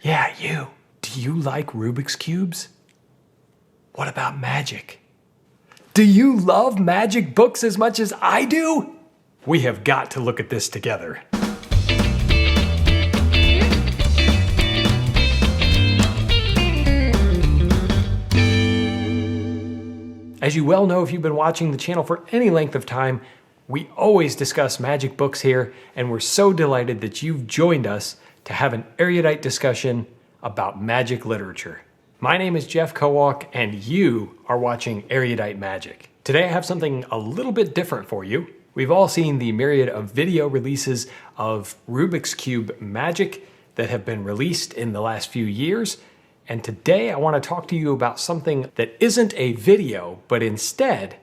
Yeah, you. Do you like Rubik's Cubes? What about magic? Do you love magic books as much as I do? We have got to look at this together. As you well know if you've been watching the channel for any length of time, we always discuss magic books here, and we're so delighted that you've joined us to have an erudite discussion about magic literature. My name is Jeff Kowalk, and you are watching Erudite Magic. Today I have something a little bit different for you. We've all seen the myriad of video releases of Rubik's Cube magic that have been released in the last few years, and today I want to talk to you about something that isn't a video, but instead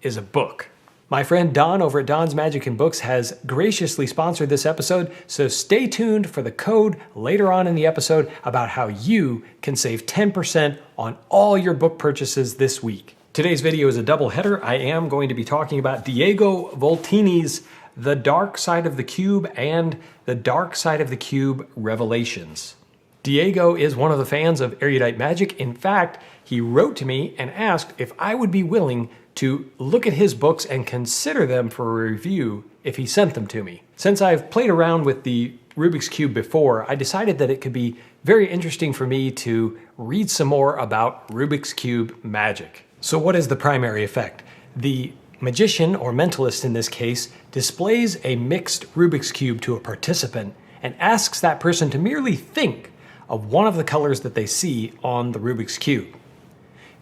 is a book. My friend Don over at Don's Magic and Books has graciously sponsored this episode, so stay tuned for the code later on in the episode about how you can save 10% on all your book purchases this week. Today's video is a double header. I am going to be talking about Diego Voltini's The Dark Side of the Cube and The Dark Side of the Cube Revelations. Diego is one of the fans of Erudite Magic. In fact, he wrote to me and asked if I would be willing to look at his books and consider them for a review if he sent them to me. Since I've played around with the Rubik's Cube before, I decided that it could be very interesting for me to read some more about Rubik's Cube magic. So what is the primary effect? The magician, or mentalist in this case, displays a mixed Rubik's Cube to a participant and asks that person to merely think of one of the colors that they see on the Rubik's Cube.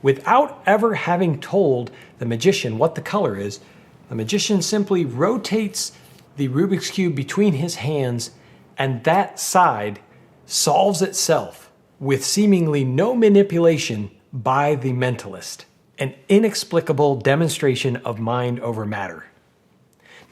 Without ever having told the magician what the color is, the magician simply rotates the Rubik's Cube between his hands, and that side solves itself with seemingly no manipulation by the mentalist. An inexplicable demonstration of mind over matter.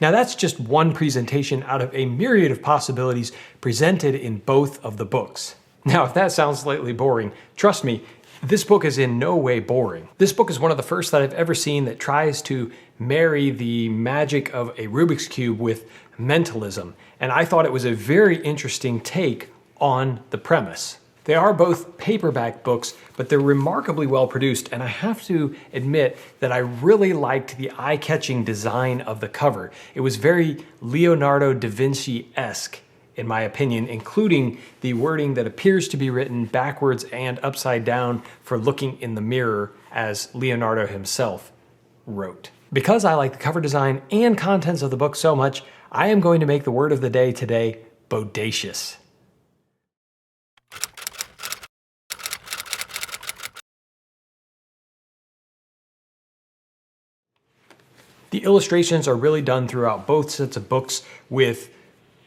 Now that's just one presentation out of a myriad of possibilities presented in both of the books. Now, if that sounds slightly boring, trust me, this book is in no way boring. This book is one of the first that I've ever seen that tries to marry the magic of a Rubik's Cube with mentalism, and I thought it was a very interesting take on the premise. They are both paperback books, but they're remarkably well produced, and I have to admit that I really liked the eye-catching design of the cover. It was very Leonardo da Vinci-esque, in my opinion, including the wording that appears to be written backwards and upside down for looking in the mirror, as Leonardo himself wrote. Because I like the cover design and contents of the book so much, I am going to make the word of the day today bodacious. The illustrations are really done throughout both sets of books with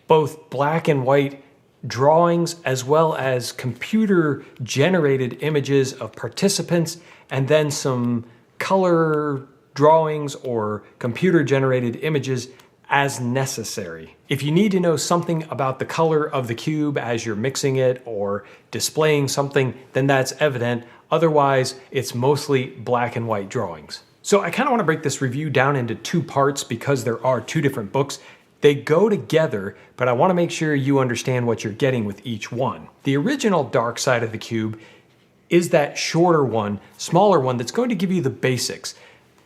both black and white drawings as well as computer-generated images of participants, and then some color drawings or computer-generated images as necessary. If you need to know something about the color of the cube as you're mixing it or displaying something, then that's evident. Otherwise, it's mostly black and white drawings. So I kind of want to break this review down into two parts because there are two different books. They go together, but I want to make sure you understand what you're getting with each one. The original Dark Side of the Cube is that shorter one, smaller one that's going to give you the basics.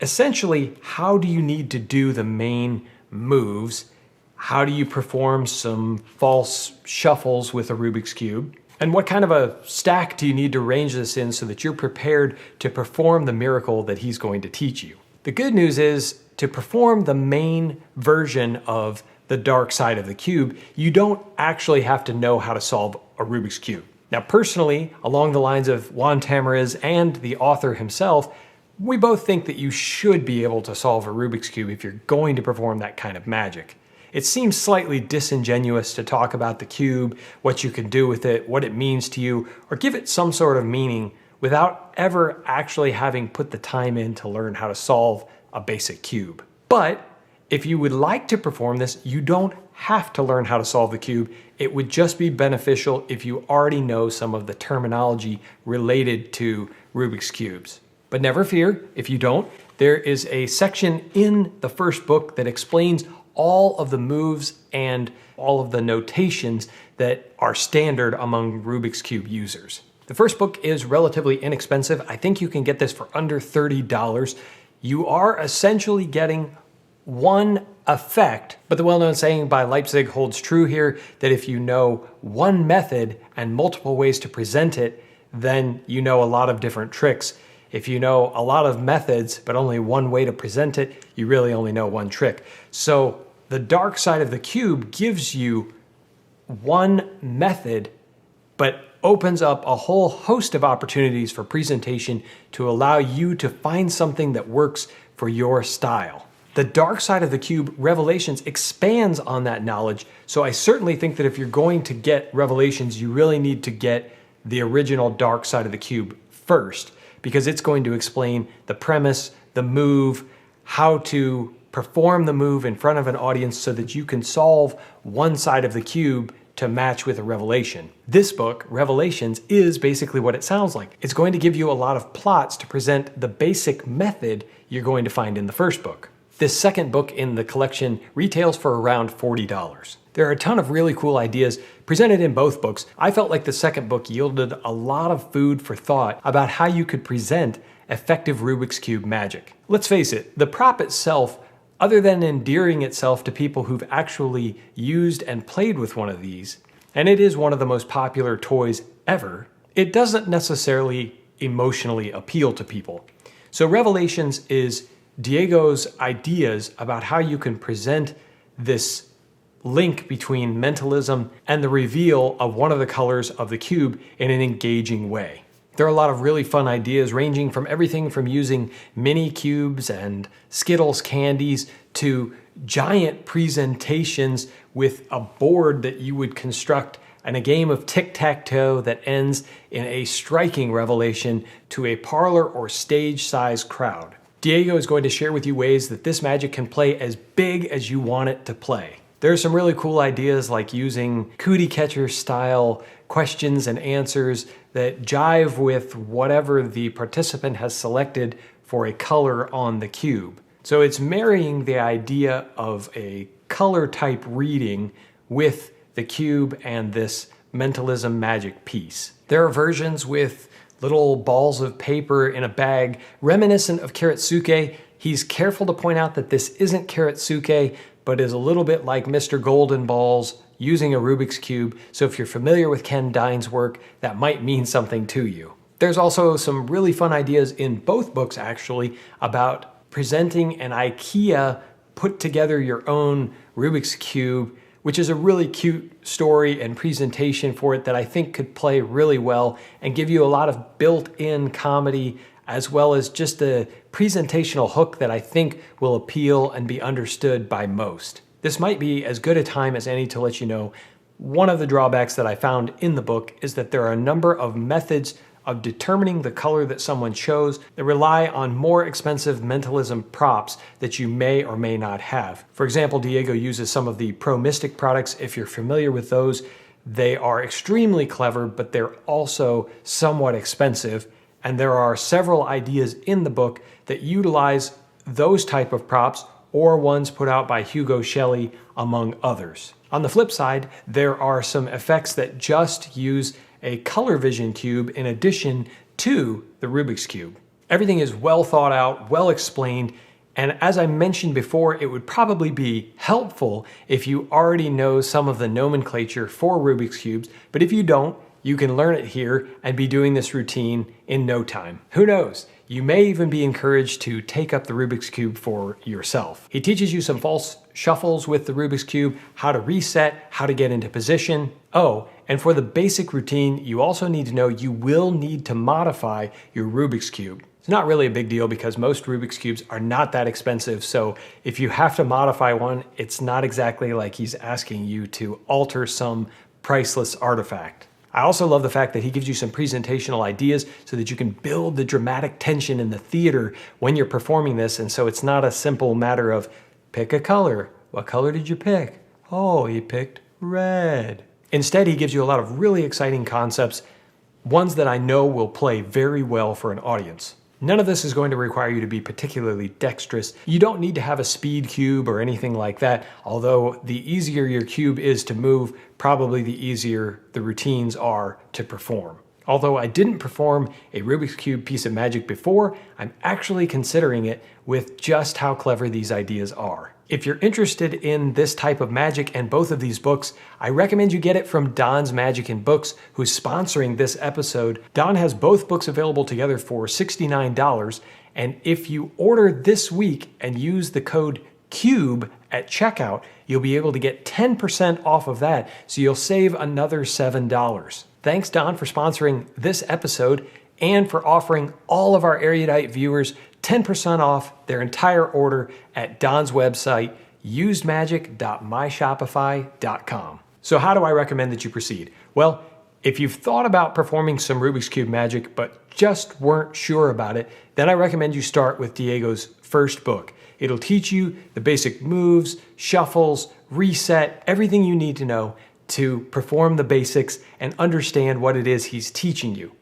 Essentially, how do you need to do the main moves? How do you perform some false shuffles with a Rubik's Cube? And what kind of a stack do you need to arrange this in so that you're prepared to perform the miracle that he's going to teach you? The good news is, to perform the main version of the Dark Side of the Cube, you don't actually have to know how to solve a Rubik's Cube. Now, personally, along the lines of Juan Tamariz and the author himself, we both think that you should be able to solve a Rubik's Cube if you're going to perform that kind of magic. It seems slightly disingenuous to talk about the cube, what you can do with it, what it means to you, or give it some sort of meaning without ever actually having put the time in to learn how to solve a basic cube. But if you would like to perform this, you don't have to learn how to solve the cube. It would just be beneficial if you already know some of the terminology related to Rubik's Cubes. But never fear, if you don't, there is a section in the first book that explains all of the moves and all of the notations that are standard among Rubik's Cube users. The first book is relatively inexpensive. I think you can get this for under $30. You are essentially getting one effect, but the well-known saying by Leipzig holds true here, that if you know one method and multiple ways to present it, then you know a lot of different tricks. If you know a lot of methods, but only one way to present it, you really only know one trick. So the dark side of the cube gives you one method, but opens up a whole host of opportunities for presentation to allow you to find something that works for your style. The dark side of the cube, Revelations, expands on that knowledge. So I certainly think that if you're going to get Revelations, you really need to get the original dark side of the cube first, because it's going to explain the premise, the move, how to perform the move in front of an audience so that you can solve one side of the cube to match with a revelation. This book, Revelations, is basically what it sounds like. It's going to give you a lot of plots to present the basic method you're going to find in the first book. This second book in the collection retails for around $40. There are a ton of really cool ideas presented in both books. I felt like the second book yielded a lot of food for thought about how you could present effective Rubik's Cube magic. Let's face it, the prop itself, other than endearing itself to people who've actually used and played with one of these, and it is one of the most popular toys ever, it doesn't necessarily emotionally appeal to people. So Revelations is Diego's ideas about how you can present this link between mentalism and the reveal of one of the colors of the cube in an engaging way. There are a lot of really fun ideas, ranging from everything from using mini cubes and Skittles candies to giant presentations with a board that you would construct, and a game of tic-tac-toe that ends in a striking revelation to a parlor or stage-sized crowd. Diego is going to share with you ways that this magic can play as big as you want it to play. There are some really cool ideas like using cootie catcher style questions and answers that jive with whatever the participant has selected for a color on the cube. So it's marrying the idea of a color type reading with the cube and this mentalism magic piece. There are versions with little balls of paper in a bag reminiscent of Karatsuke. He's careful to point out that this isn't Karatsuke, but is a little bit like Mr. Golden Balls using a Rubik's Cube. So if you're familiar with Ken Dine's work, that might mean something to you. There's also some really fun ideas in both books, actually, about presenting an IKEA put together your own Rubik's Cube, which is a really cute story and presentation for it that I think could play really well and give you a lot of built-in comedy, as well as just a presentational hook that I think will appeal and be understood by most. This might be as good a time as any to let you know one of the drawbacks that I found in the book is that there are a number of methods of determining the color that someone chose that rely on more expensive mentalism props that you may or may not have. For example, Diego uses some of the Pro Mystic products. If you're familiar with those, they are extremely clever, but they're also somewhat expensive. And there are several ideas in the book that utilize those type of props or ones put out by Hugo Shelley, among others. On the flip side, there are some effects that just use a color vision cube in addition to the Rubik's Cube. Everything is well thought out, well explained, and as I mentioned before, it would probably be helpful if you already know some of the nomenclature for Rubik's Cubes, but if you don't, you can learn it here and be doing this routine in no time. Who knows? You may even be encouraged to take up the Rubik's Cube for yourself. He teaches you some false shuffles with the Rubik's Cube, how to reset, how to get into position. Oh, and for the basic routine, you also need to know you will need to modify your Rubik's Cube. It's not really a big deal because most Rubik's Cubes are not that expensive, so if you have to modify one, it's not exactly like he's asking you to alter some priceless artifact. I also love the fact that he gives you some presentational ideas so that you can build the dramatic tension in the theater when you're performing this, and so it's not a simple matter of pick a color. What color did you pick? Oh, he picked red. Instead, he gives you a lot of really exciting concepts, ones that I know will play very well for an audience. None of this is going to require you to be particularly dexterous. You don't need to have a speed cube or anything like that, although the easier your cube is to move, probably the easier the routines are to perform. Although I didn't perform a Rubik's Cube piece of magic before, I'm actually considering it with just how clever these ideas are. If you're interested in this type of magic and both of these books, I recommend you get it from Don's Magic and Books, who's sponsoring this episode. Don has both books available together for $69, and if you order this week and use the code CUBE at checkout, you'll be able to get 10% off of that, so you'll save another $7. Thanks, Don, for sponsoring this episode and for offering all of our Erudite viewers 10% off their entire order at Don's website, usedmagic.myshopify.com. So how do I recommend that you proceed? Well, if you've thought about performing some Rubik's Cube magic but just weren't sure about it, then I recommend you start with Diego's first book. It'll teach you the basic moves, shuffles, reset, everything you need to know to perform the basics and understand what it is he's teaching you.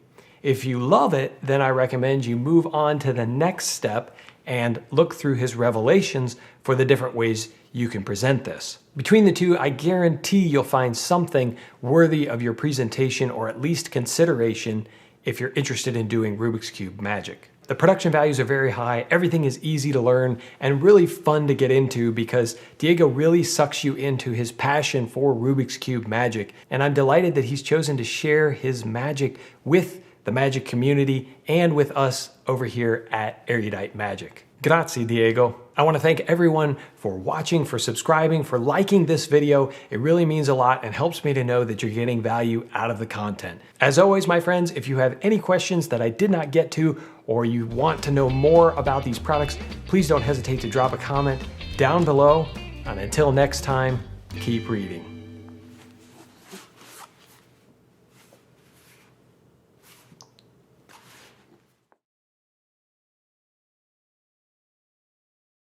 If you love it, then I recommend you move on to the next step and look through his revelations for the different ways you can present this. Between the two, I guarantee you'll find something worthy of your presentation or at least consideration if you're interested in doing Rubik's Cube magic. The production values are very high, everything is easy to learn, and really fun to get into because Diego really sucks you into his passion for Rubik's Cube magic, and I'm delighted that he's chosen to share his magic with the magic community and with us over here at Erudite Magic. Grazie, Diego. I want to thank everyone for watching, for subscribing, for liking this video. It really means a lot and helps me to know that you're getting value out of the content. As always, my friends, if you have any questions that I did not get to or you want to know more about these products, please don't hesitate to drop a comment down below. And until next time, keep reading.